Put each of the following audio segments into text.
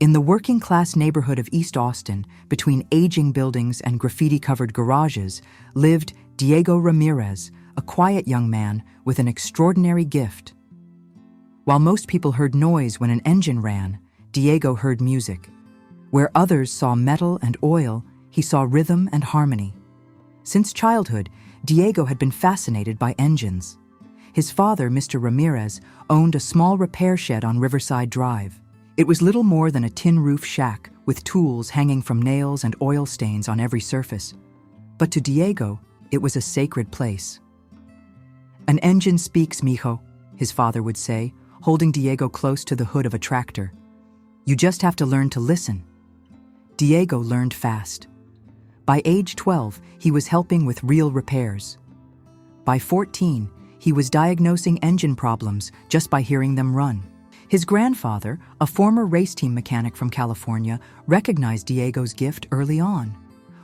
In the working-class neighborhood of East Austin, between aging buildings and graffiti-covered garages, lived Diego Ramirez, a quiet young man with an extraordinary gift. While most people heard noise when an engine ran, Diego heard music. Where others saw metal and oil, he saw rhythm and harmony. Since childhood, Diego had been fascinated by engines. His father, Mr. Ramirez, owned a small repair shed on Riverside Drive. It was little more than a tin roof shack with tools hanging from nails and oil stains on every surface. But to Diego, it was a sacred place. "An engine speaks, mijo," his father would say, holding Diego close to the hood of a tractor. "You just have to learn to listen." Diego learned fast. By age 12, he was helping with real repairs. By 14, he was diagnosing engine problems just by hearing them run. His grandfather, a former race team mechanic from California, recognized Diego's gift early on.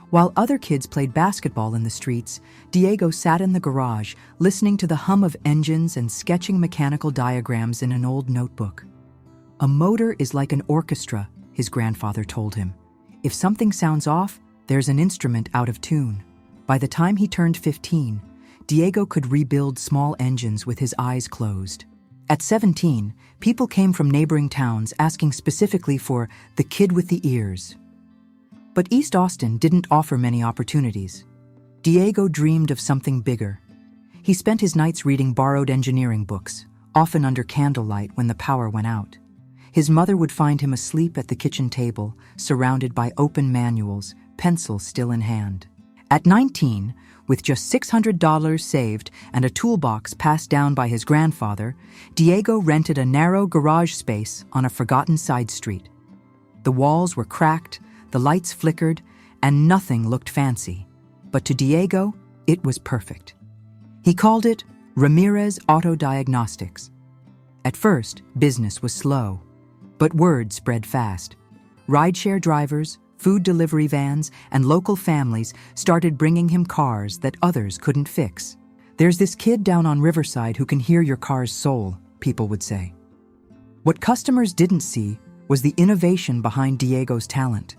While other kids played basketball in the streets, Diego sat in the garage, listening to the hum of engines and sketching mechanical diagrams in an old notebook. "A motor is like an orchestra," his grandfather told him. "If something sounds off, there's an instrument out of tune." By the time he turned 15, Diego could rebuild small engines with his eyes closed. At 17, people came from neighboring towns asking specifically for the kid with the ears. But East Austin didn't offer many opportunities. Diego dreamed of something bigger. He spent his nights reading borrowed engineering books, often under candlelight when the power went out. His mother would find him asleep at the kitchen table, surrounded by open manuals, pencil still in hand. At 19, with just $600 saved and a toolbox passed down by his grandfather, Diego rented a narrow garage space on a forgotten side street. The walls were cracked, the lights flickered, and nothing looked fancy. But to Diego, it was perfect. He called it Ramirez Auto Diagnostics. At first, business was slow, but word spread fast. Rideshare drivers, food delivery vans, and local families started bringing him cars that others couldn't fix. "There's this kid down on Riverside who can hear your car's soul," people would say. What customers didn't see was the innovation behind Diego's talent.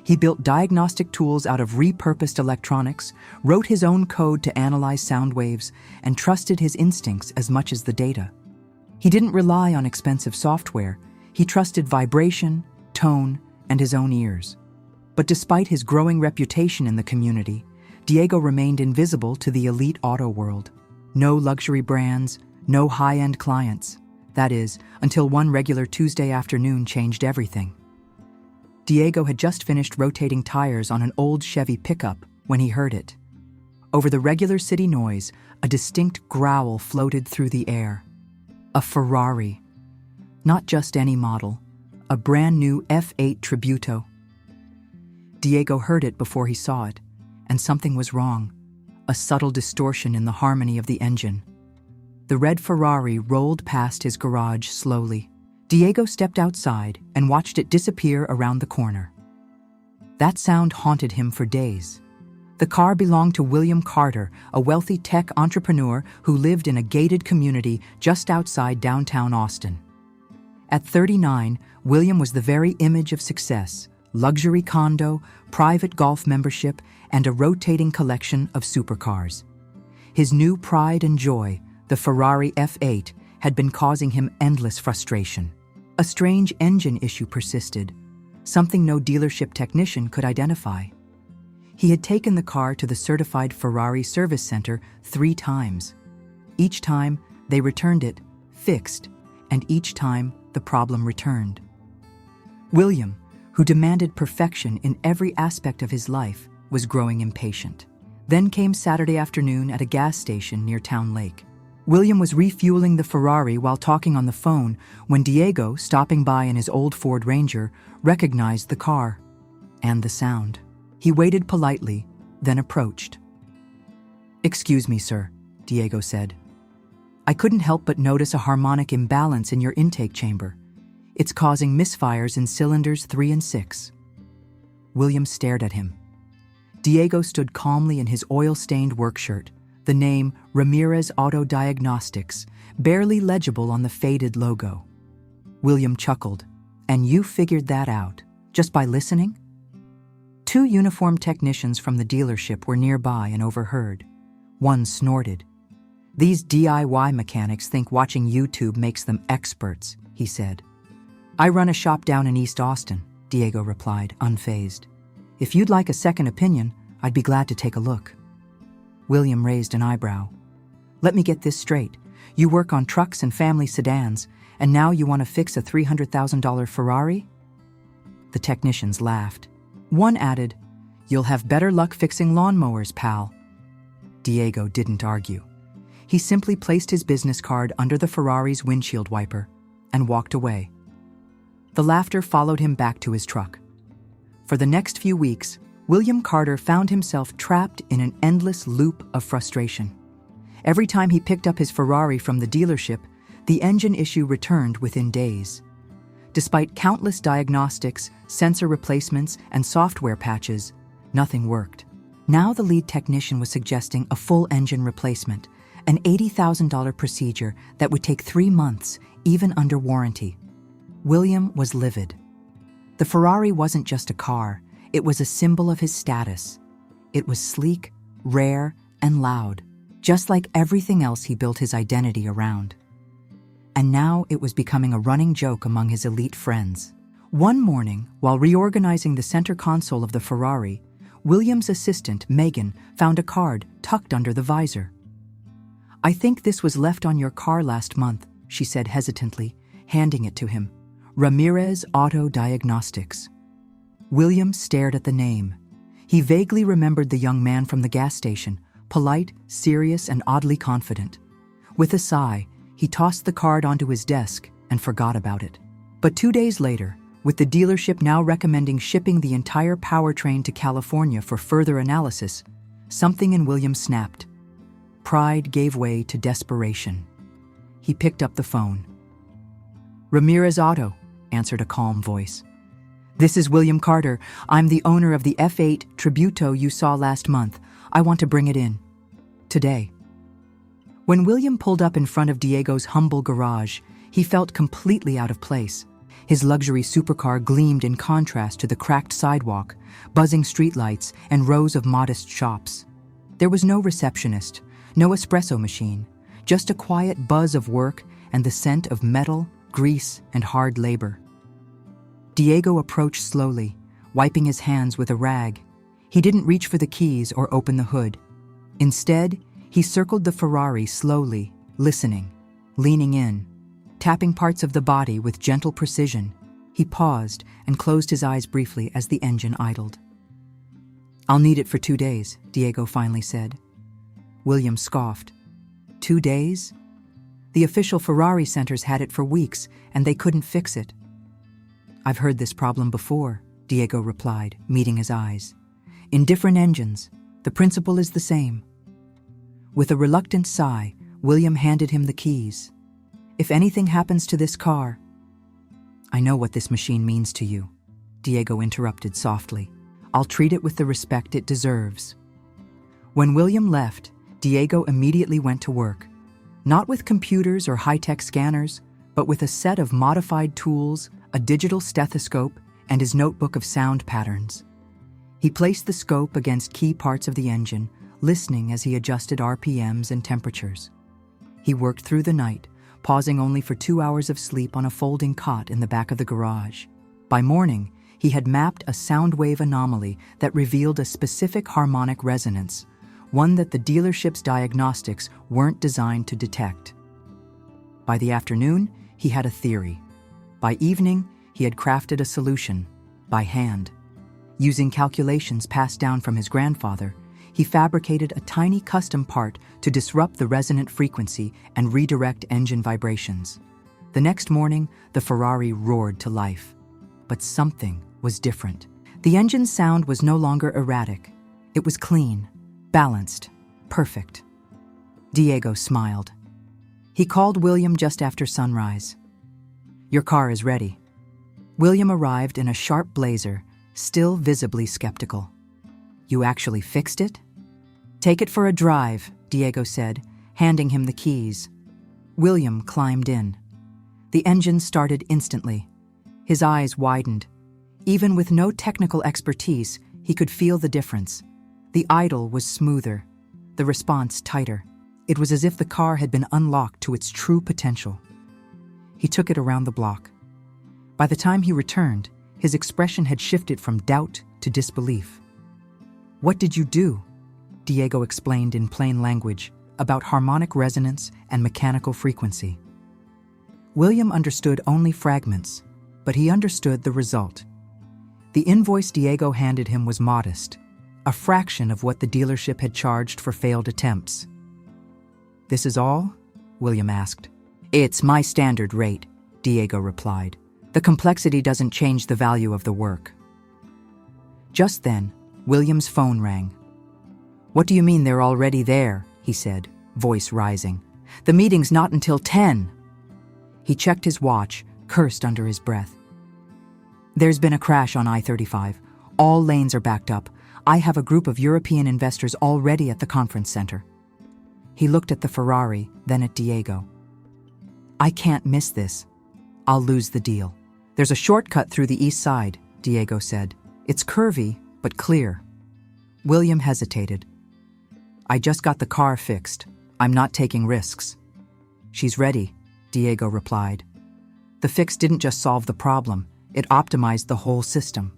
He built diagnostic tools out of repurposed electronics, wrote his own code to analyze sound waves, and trusted his instincts as much as the data. He didn't rely on expensive software. He trusted vibration, tone, and his own ears. But despite his growing reputation in the community, Diego remained invisible to the elite auto world. No luxury brands, no high-end clients. That is, until one regular Tuesday afternoon changed everything. Diego had just finished rotating tires on an old Chevy pickup when he heard it. Over the regular city noise, a distinct growl floated through the air. A Ferrari. Not just any model, a brand new F8 Tributo. Diego heard it before he saw it, and something was wrong. A subtle distortion in the harmony of the engine. The red Ferrari rolled past his garage slowly. Diego stepped outside and watched it disappear around the corner. That sound haunted him for days. The car belonged to William Carter, a wealthy tech entrepreneur who lived in a gated community just outside downtown Austin. At 39, William was the very image of success: luxury condo, private golf membership, and a rotating collection of supercars. His new pride and joy, the Ferrari F8, had been causing him endless frustration. A strange engine issue persisted, something no dealership technician could identify. He had taken the car to the certified Ferrari service center 3 times. Each time, they returned it, fixed, and each time, the problem returned. William, who demanded perfection in every aspect of his life, was growing impatient. Then came Saturday afternoon at a gas station near Town Lake. William was refueling the Ferrari while talking on the phone when Diego, stopping by in his old Ford Ranger, recognized the car and the sound. He waited politely, then approached. "Excuse me, sir," Diego said. "I couldn't help but notice a harmonic imbalance in your intake chamber. It's causing misfires in cylinders 3 and 6. William stared at him. Diego stood calmly in his oil-stained work shirt, the name Ramirez Auto Diagnostics barely legible on the faded logo. William chuckled. And you figured that out, just by listening? Two uniformed technicians from the dealership were nearby and overheard. One snorted. "These DIY mechanics think watching YouTube makes them experts," he said. "I run a shop down in East Austin," Diego replied, unfazed. "If you'd like a second opinion, I'd be glad to take a look." William raised an eyebrow. "Let me get this straight. You work on trucks and family sedans, and now you want to fix a $300,000 Ferrari?" The technicians laughed. One added, "You'll have better luck fixing lawnmowers, pal." Diego didn't argue. He simply placed his business card under the Ferrari's windshield wiper and walked away. The laughter followed him back to his truck. For the next few weeks, William Carter found himself trapped in an endless loop of frustration. Every time he picked up his Ferrari from the dealership, the engine issue returned within days. Despite countless diagnostics, sensor replacements, and software patches, nothing worked. Now the lead technician was suggesting a full engine replacement, an $80,000 procedure that would take 3 months, even under warranty. William was livid. The Ferrari wasn't just a car, it was a symbol of his status. It was sleek, rare, and loud, just like everything else he built his identity around. And now it was becoming a running joke among his elite friends. One morning, while reorganizing the center console of the Ferrari, William's assistant, Megan, found a card tucked under the visor. "I think this was left on your car last month," she said hesitantly, handing it to him. "Ramirez Auto Diagnostics." William stared at the name. He vaguely remembered the young man from the gas station, polite, serious, and oddly confident. With a sigh, he tossed the card onto his desk and forgot about it. But 2 days later, with the dealership now recommending shipping the entire powertrain to California for further analysis, something in William snapped. Pride gave way to desperation. He picked up the phone. "Ramirez Auto," answered a calm voice. "This is William Carter. I'm the owner of the F8 Tributo you saw last month. I want to bring it in. Today." When William pulled up in front of Diego's humble garage, he felt completely out of place. His luxury supercar gleamed in contrast to the cracked sidewalk, buzzing streetlights, and rows of modest shops. There was no receptionist, no espresso machine, just a quiet buzz of work and the scent of metal, grease, and hard labor. Diego approached slowly, wiping his hands with a rag. He didn't reach for the keys or open the hood. Instead, he circled the Ferrari slowly, listening, leaning in, tapping parts of the body with gentle precision. He paused and closed his eyes briefly as the engine idled. "I'll need it for 2 days, Diego finally said. William scoffed. 2 days? The official Ferrari centers had it for weeks, and they couldn't fix it. "I've heard this problem before," Diego replied, meeting his eyes. "In different engines, the principle is the same." With a reluctant sigh, William handed him the keys. "If anything happens to this car—" "I know what this machine means to you," Diego interrupted softly. "I'll treat it with the respect it deserves." When William left, Diego immediately went to work. Not with computers or high-tech scanners, but with a set of modified tools, a digital stethoscope, and his notebook of sound patterns. He placed the scope against key parts of the engine, listening as he adjusted RPMs and temperatures. He worked through the night, pausing only for 2 hours of sleep on a folding cot in the back of the garage. By morning, he had mapped a sound wave anomaly that revealed a specific harmonic resonance, one that the dealership's diagnostics weren't designed to detect. By the afternoon, he had a theory. By evening, he had crafted a solution, by hand. Using calculations passed down from his grandfather, he fabricated a tiny custom part to disrupt the resonant frequency and redirect engine vibrations. The next morning, the Ferrari roared to life. But something was different. The engine's sound was no longer erratic. It was clean, balanced, perfect. Diego smiled. He called William just after sunrise. "Your car is ready." William arrived in a sharp blazer, still visibly skeptical. "You actually fixed it?" "Take it for a drive," Diego said, handing him the keys. William climbed in. The engine started instantly. His eyes widened. Even with no technical expertise, he could feel the difference. The idle was smoother, the response tighter. It was as if the car had been unlocked to its true potential. He took it around the block. By the time he returned, his expression had shifted from doubt to disbelief. "What did you do?" Diego explained in plain language about harmonic resonance and mechanical frequency. William understood only fragments, but he understood the result. The invoice Diego handed him was modest, a fraction of what the dealership had charged for failed attempts. "This is all?" William asked. "It's my standard rate," Diego replied. "The complexity doesn't change the value of the work." Just then, William's phone rang. "What do you mean they're already there?" he said, voice rising. "The meeting's not until 10. He checked his watch, cursed under his breath. "There's been a crash on I-35. All lanes are backed up. I have a group of European investors already at the conference center." He looked at the Ferrari, then at Diego. "I can't miss this. I'll lose the deal." "There's a shortcut through the east side," Diego said. "It's curvy, but clear." William hesitated. "I just got the car fixed. I'm not taking risks." "She's ready," Diego replied. The fix didn't just solve the problem, it optimized the whole system.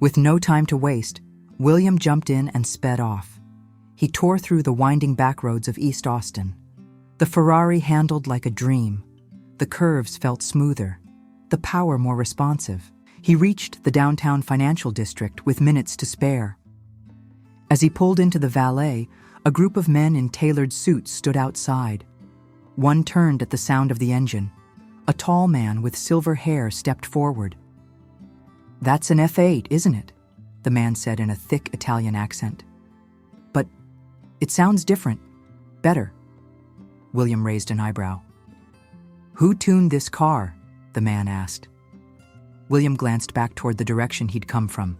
With no time to waste, William jumped in and sped off. He tore through the winding backroads of East Austin. The Ferrari handled like a dream. The curves felt smoother, the power more responsive. He reached the downtown financial district with minutes to spare. As he pulled into the valet, a group of men in tailored suits stood outside. One turned at the sound of the engine. A tall man with silver hair stepped forward. "That's an F8, isn't it?" the man said in a thick Italian accent. "But it sounds different. Better." William raised an eyebrow. "Who tuned this car?" the man asked. William glanced back toward the direction he'd come from.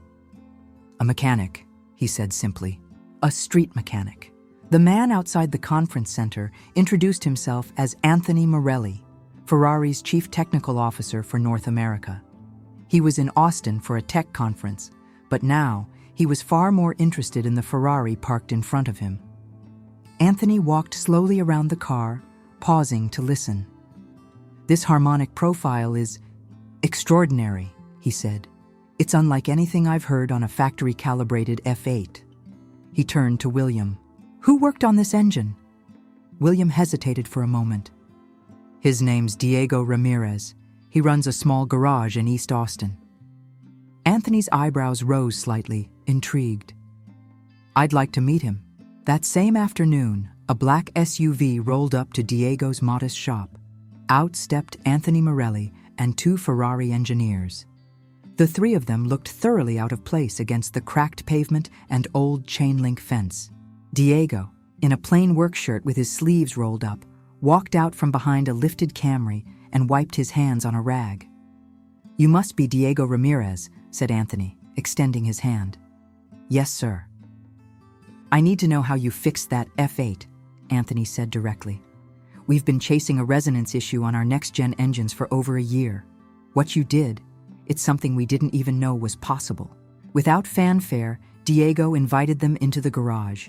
"A mechanic," he said simply. "A street mechanic." The man outside the conference center introduced himself as Anthony Morelli, Ferrari's chief technical officer for North America. He was in Austin for a tech conference, but now he was far more interested in the Ferrari parked in front of him. Anthony walked slowly around the car, pausing to listen. "This harmonic profile is extraordinary," he said. "It's unlike anything I've heard on a factory-calibrated F8. He turned to William. "Who worked on this engine?" William hesitated for a moment. "His name's Diego Ramirez. He runs a small garage in East Austin." Anthony's eyebrows rose slightly, intrigued. "I'd like to meet him." That same afternoon, a black SUV rolled up to Diego's modest shop. Out stepped Anthony Morelli and two Ferrari engineers. The three of them looked thoroughly out of place against the cracked pavement and old chain-link fence. Diego, in a plain work shirt with his sleeves rolled up, walked out from behind a lifted Camry and wiped his hands on a rag. "You must be Diego Ramirez," said Anthony, extending his hand. "Yes, sir." "I need to know how you fixed that F8, Anthony said directly. "We've been chasing a resonance issue on our next-gen engines for over a year. What you did, it's something we didn't even know was possible." Without fanfare, Diego invited them into the garage.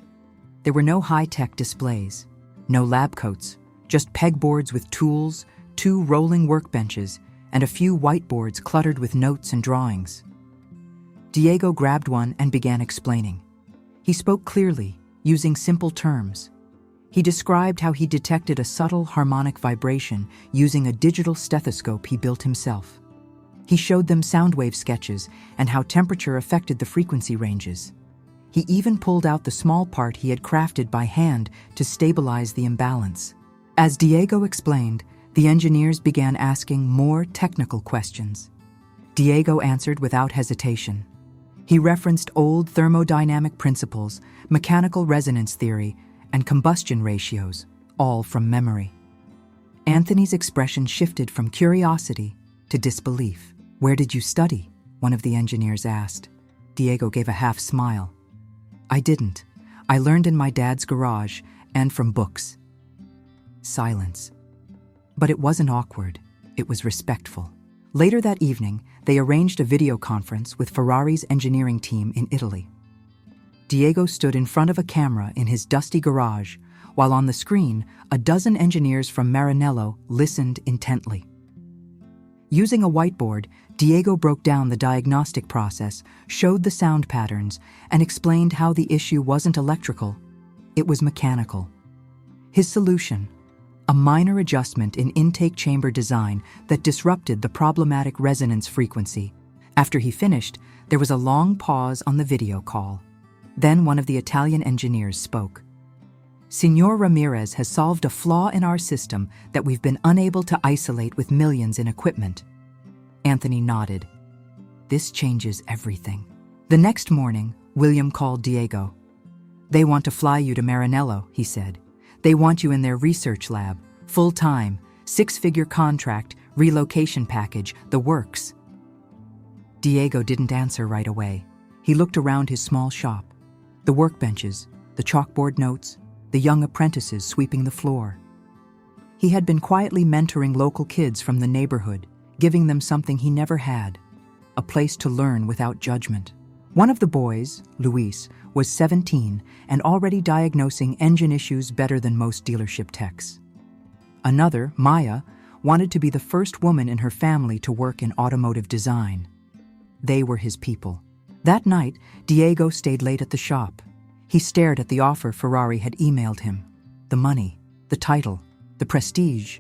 There were no high-tech displays, no lab coats, just pegboards with tools, 2 rolling workbenches, and a few whiteboards cluttered with notes and drawings. Diego grabbed one and began explaining. He spoke clearly, using simple terms. He described how he detected a subtle harmonic vibration using a digital stethoscope he built himself. He showed them sound wave sketches and how temperature affected the frequency ranges. He even pulled out the small part he had crafted by hand to stabilize the imbalance. As Diego explained, the engineers began asking more technical questions. Diego answered without hesitation. He referenced old thermodynamic principles, mechanical resonance theory, and combustion ratios, all from memory. Anthony's expression shifted from curiosity to disbelief. "Where did you study?" one of the engineers asked. Diego gave a half smile. "I didn't. I learned in my dad's garage and from books." Silence. But it wasn't awkward. It was respectful. Later that evening, they arranged a video conference with Ferrari's engineering team in Italy. Diego stood in front of a camera in his dusty garage, while on the screen, a dozen engineers from Maranello listened intently. Using a whiteboard, Diego broke down the diagnostic process, showed the sound patterns, and explained how the issue wasn't electrical, it was mechanical. His solution: a minor adjustment in intake chamber design that disrupted the problematic resonance frequency. After he finished, there was a long pause on the video call. Then one of the Italian engineers spoke. "Signor Ramirez has solved a flaw in our system that we've been unable to isolate with millions in equipment." Anthony nodded. "This changes everything." The next morning, William called Diego. "They want to fly you to Maranello," he said. "They want you in their research lab, full-time, 6-figure contract, relocation package, the works." Diego didn't answer right away. He looked around his small shop. The workbenches, the chalkboard notes, the young apprentices sweeping the floor. He had been quietly mentoring local kids from the neighborhood, giving them something he never had: a place to learn without judgment. One of the boys, Luis, was 17 and already diagnosing engine issues better than most dealership techs. Another, Maya, wanted to be the first woman in her family to work in automotive design. They were his people. That night, Diego stayed late at the shop. He stared at the offer Ferrari had emailed him: the money, the title, the prestige.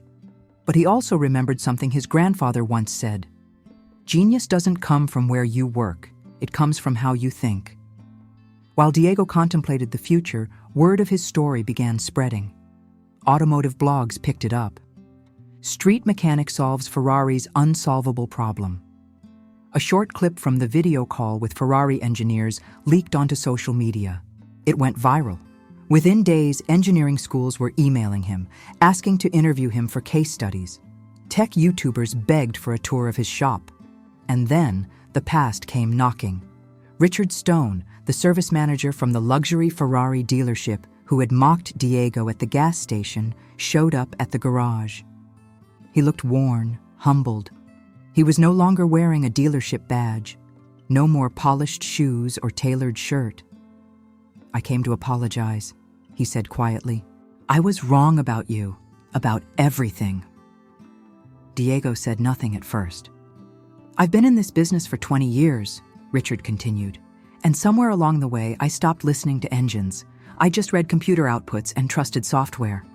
But he also remembered something his grandfather once said: "Genius doesn't come from where you work, it comes from how you think." While Diego contemplated the future, word of his story began spreading. Automotive blogs picked it up. "Street mechanic solves Ferrari's unsolvable problem." A short clip from the video call with Ferrari engineers leaked onto social media. It went viral. Within days, engineering schools were emailing him, asking to interview him for case studies. Tech YouTubers begged for a tour of his shop. And then, the past came knocking. Richard Stone, the service manager from the luxury Ferrari dealership who had mocked Diego at the gas station, showed up at the garage. He looked worn, humbled. He was no longer wearing a dealership badge, no more polished shoes or tailored shirt. "I came to apologize," he said quietly. "I was wrong about you, about everything." Diego said nothing at first. "I've been in this business for 20 years, Richard continued, "and somewhere along the way I stopped listening to engines. I just read computer outputs and trusted software."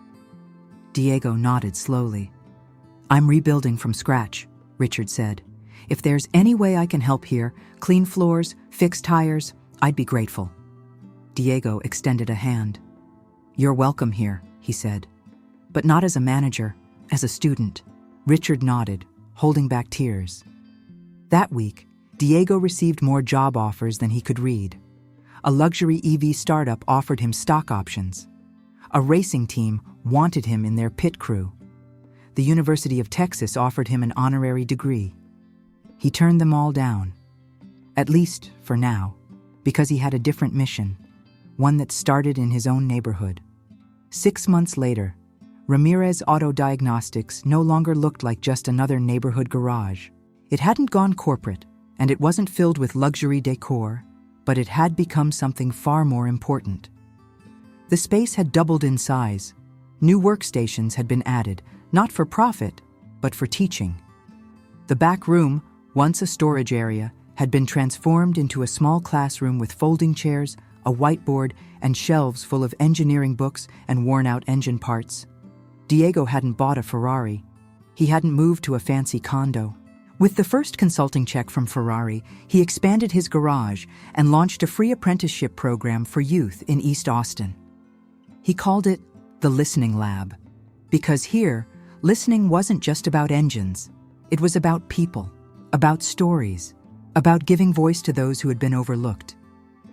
Diego nodded slowly. "I'm rebuilding from scratch," Richard said. "If there's any way I can help here, clean floors, fix tires, I'd be grateful." Diego extended a hand. "You're welcome here," he said. "But not as a manager, as a student." Richard nodded, holding back tears. That week, Diego received more job offers than he could read. A luxury EV startup offered him stock options. A racing team wanted him in their pit crew. The University of Texas offered him an honorary degree. He turned them all down, at least for now, because he had a different mission, one that started in his own neighborhood. 6 months later, Ramirez Auto Diagnostics no longer looked like just another neighborhood garage. It hadn't gone corporate, and it wasn't filled with luxury decor, but it had become something far more important. The space had doubled in size. New workstations had been added, not for profit, but for teaching. The back room, once a storage area, had been transformed into a small classroom with folding chairs, a whiteboard, and shelves full of engineering books and worn-out engine parts. Diego hadn't bought a Ferrari. He hadn't moved to a fancy condo. With the first consulting check from Ferrari, he expanded his garage and launched a free apprenticeship program for youth in East Austin. He called it the Listening Lab, because here, listening wasn't just about engines. It was about people, about stories, about giving voice to those who had been overlooked.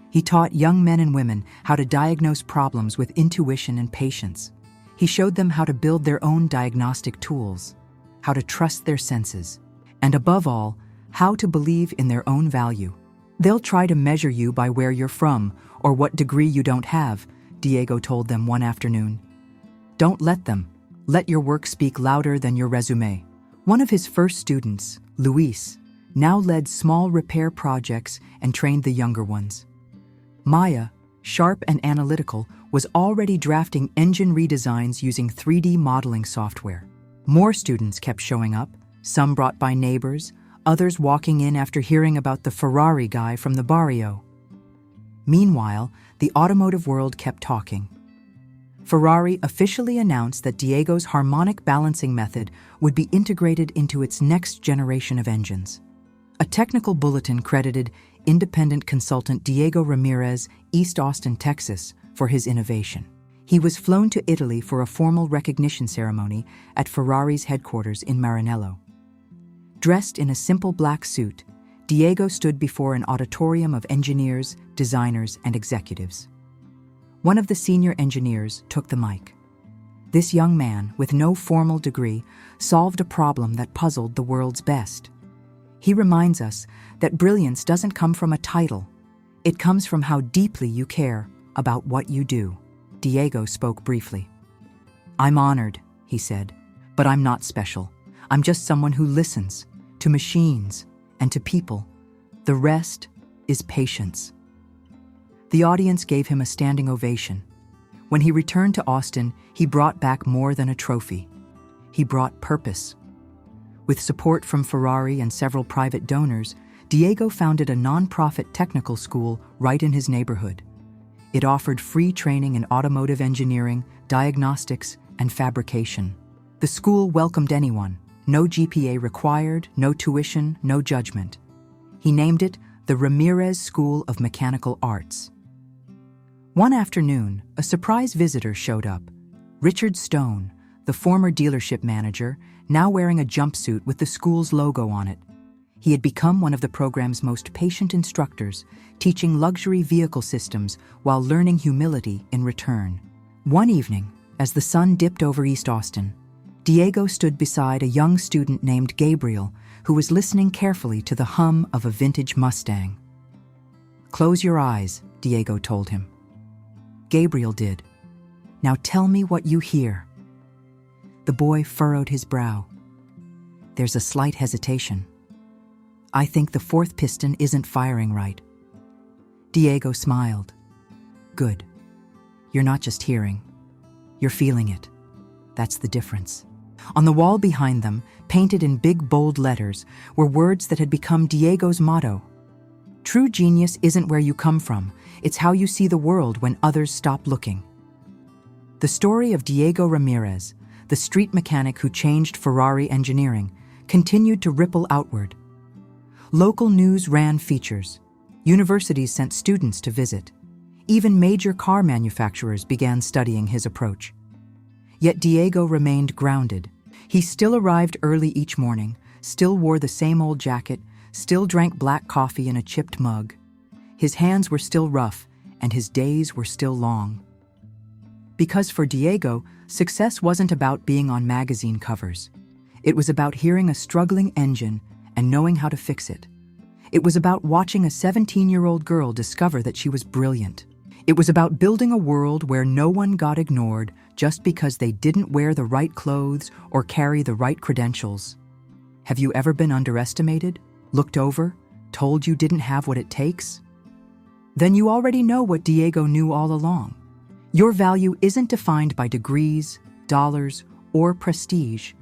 He taught young men and women how to diagnose problems with intuition and patience. He showed them how to build their own diagnostic tools, how to trust their senses, and above all, how to believe in their own value. "They'll try to measure you by where you're from or what degree you don't have," Diego told them one afternoon. "Don't let them. Let your work speak louder than your resume. One of his first students, Luis, now led small repair projects and trained the younger ones. Maya, sharp and analytical, was already drafting engine redesigns using 3D modeling software. More students kept showing up, some brought by neighbors, others walking in after hearing about the Ferrari guy from the barrio. Meanwhile, the automotive world kept talking. Ferrari officially announced that Diego's harmonic balancing method would be integrated into its next generation of engines. A technical bulletin credited independent consultant Diego Ramirez, East Austin, Texas, for his innovation. He was flown to Italy for a formal recognition ceremony at Ferrari's headquarters in Maranello. Dressed in a simple black suit, Diego stood before an auditorium of engineers, designers, and executives. One of the senior engineers took the mic. This young man, with no formal degree, solved a problem that puzzled the world's best. He reminds us that brilliance doesn't come from a title. It comes from how deeply you care about what you do. Diego spoke briefly. "I'm honored," he said, "but I'm not special. I'm just someone who listens to machines and to people. The rest is patience." The audience gave him a standing ovation. When he returned to Austin, he brought back more than a trophy. He brought purpose. With support from Ferrari and several private donors, Diego founded a nonprofit technical school right in his neighborhood. It offered free training in automotive engineering, diagnostics, and fabrication. The school welcomed anyone. No GPA required, no tuition, no judgment. He named it the Ramirez School of Mechanical Arts. One afternoon, a surprise visitor showed up. Richard Stone, the former dealership manager, now wearing a jumpsuit with the school's logo on it. He had become one of the program's most patient instructors, teaching luxury vehicle systems while learning humility in return. One evening, as the sun dipped over East Austin, Diego stood beside a young student named Gabriel, who was listening carefully to the hum of a vintage Mustang. "Close your eyes," Diego told him. Gabriel did. "Now tell me what you hear." The boy furrowed his brow. "There's a slight hesitation. I think the fourth piston isn't firing right." Diego smiled. "Good. You're not just hearing. You're feeling it. That's the difference." On the wall behind them, painted in big, bold letters, were words that had become Diego's motto. "True genius isn't where you come from. It's how you see the world when others stop looking." The story of Diego Ramirez, the street mechanic who changed Ferrari engineering, continued to ripple outward. Local news ran features. Universities sent students to visit. Even major car manufacturers began studying his approach. Yet Diego remained grounded. He still arrived early each morning, still wore the same old jacket, still drank black coffee in a chipped mug. His hands were still rough, and his days were still long. Because for Diego, success wasn't about being on magazine covers. It was about hearing a struggling engine and knowing how to fix it. It was about watching a 17-year-old girl discover that she was brilliant. It was about building a world where no one got ignored just because they didn't wear the right clothes or carry the right credentials. Have you ever been underestimated, looked over, told you didn't have what it takes? Then you already know what Diego knew all along. Your value isn't defined by degrees, dollars, or prestige.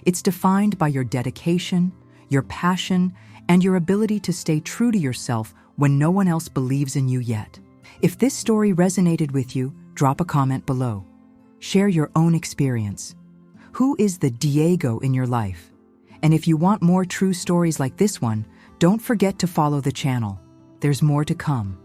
It's defined by your dedication, your passion, and your ability to stay true to yourself when no one else believes in you yet. If this story resonated with you, drop a comment below. Share your own experience. Who is the Diego in your life? And if you want more true stories like this one, don't forget to follow the channel. There's more to come.